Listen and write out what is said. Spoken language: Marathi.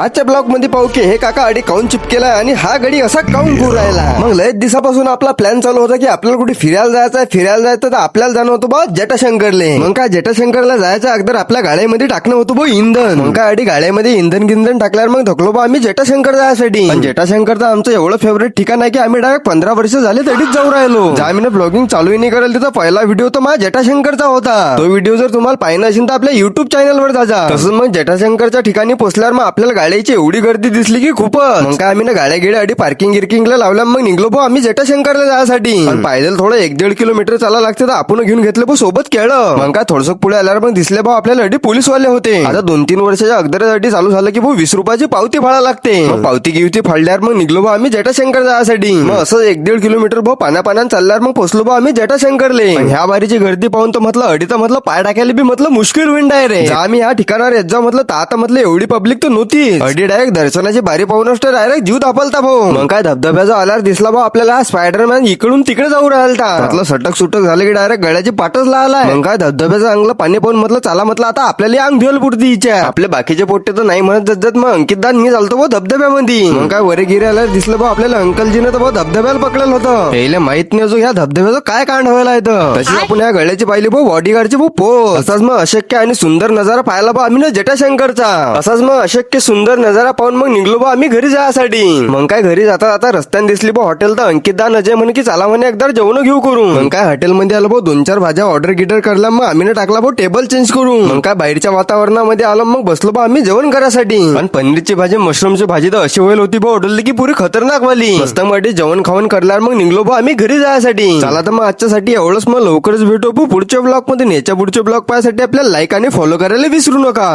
आजच्या ब्लॉग मध्ये पाहू की हे काका अडी काऊन चिपकेला आणि हा गडी असा काऊन घुर राहिला. मग लयच दिवसापासून आपला प्लॅन चालू होता की आपल्याला कुठे फिरायला जायचं तर आपल्याला जाणं होतं बा जटाशंकरले. मग काय जटाशंकरला जायचं अगोदर आपल्या गाड्यामध्ये टाकणं होतं बा इंधन. मग काय अडी गाड्यामध्ये इंधन टाकल्यावर मग धकलो बा आम्ही जटाशंकर जायसाठी. पण जटाशंकरचं आमचं एवढं फेवरेट ठिकाण आहे की आम्ही डायरेक्ट 15 वर्ष झाले तरीच जाऊ राहिलो. आम्ही ब्लॉगिंग चालूही नाही करेल तिथं पहिला व्हिडिओ तर माझ्या जटाशंकरचा होता. तो व्हिडिओ जर तुम्हाला पाहिजे असेल तर आपल्या युट्यूब चॅनलवर जा. तसंच मग जटाशंकरच्या ठिकाणी पोहोचल्यावर मग आपल्याला गाड्याची एवढी गर्दी दिसली की खूपच. मग काय आम्ही ना गाड्या गेल्या अडी पार्किंग गिर्किंगला लावल्या. मग निघलो बो आम्ही जटाशंकरला जायसाठी. पण पायदल थोडं 1-1.5 किलोमीटर चाला लागते तर आपण घेऊन घेतलं बो सोबत केळं. मग काय थोडंसं पुढे आल्यावर मग दिसले बा आपल्याला अडी पोलीसवाले होते. आता 2-3 वर्षाच्या अगोदरसाठी चालू झालं की भाऊ 20 रुपयाची पावती फाळा लागते. मग पावती गिवती फाळल्यावर मग निघलो बा आम्ही जटाशंकर जायसाठी. मग असं 1-1.5 किलोमीटर भाऊ पाण्यात चालल्यावर मग पोहोचलो बा आम्ही जटाशंकरले. ह्या बारीची गर्दी पाहून तर म्हटलं अडी तर म्हटलं पाय टाकायला बी म्हटलं मुश्किल होईन डायरेक्ट. आम्ही ह्या ठिकाणावर येत जाऊ म्हटलं आता म्हटलं एवढी पब्लिक तर नव्हती. अडी डायरेक्ट दर्शनाची बारी पाहूनच तर डायरेक्ट जीव दापलता भाऊ. मग काय धबधब्याचा आल्यावर दिसला भाऊ आपल्याला स्पायडरमॅन इकडून तिकडे जाऊ राहिलता. म्हटलं सटक सुटक झालं की डायरेक्ट गळ्याची पाठच लावलाय. मग काय धबधब्याचं अंगलं पाणी पाहून म्हटलं चला म्हटलं आता आपल्याला अंग धुयल पुरती इच्छा. आपले बाकीचे पोट्टे तर नाही म्हणत जात. मग अंकितदान मी चालतो भाऊ धबधब्यामध्ये. मग काय वरे गिरे आल्यावर दिसलं भाऊ आपल्याला अंकलजीनं तर भाऊ धबधब्याला पकडलं होतं. पहिले माहित नाही अजून ह्या धबधब्याचं काय कांड व्हायला येतं. तशी आपण ह्या गळ्याची पाहिली भाऊ बॉडीगार्डची भाऊ पोच. असाच मग अशक्य आणि सुंदर नजारा पाहायला भाऊ आम्ही ना जटाशंकरचा. असाच मग अशक्य सुंदर नजारा पाहून मग निघलो बा आम्ही घरी जायसाठी. मग काय घरी जाता आता रस्त्याने दिसली बा हॉटेल तर अंकितदान अजय म्हणे की चला म्हणे एकदा जेवण घेऊ करून. मग काय हॉटेलमध्ये आलो भाऊ 2-4 भाज्या ऑर्डर गिटर करल्या. मग आम्ही टाकला भाऊ टेबल चेंज करून. मग काय बाहेरच्या वातावरणामध्ये आलो मग बसलो बा आम्ही जेवण करायसाठी. पण पनीरची भाजी मशरूमची भाजी तर अशी होईल होती बा ऑर्डरली की पुरी खतरनाक वाली. मस्त मध्ये जेवण खावण करल्यावर मग निघलो बा आम्ही घरी जायसाठी. चला तर मग आजच्यासाठी एवढंच. मग लवकरच भेटू पुढच्या ब्लॉग मध्ये. पुढच्या ब्लॉग पाहायसाठी आपल्याला लाईक आणि फॉलो करायला विसरू नका.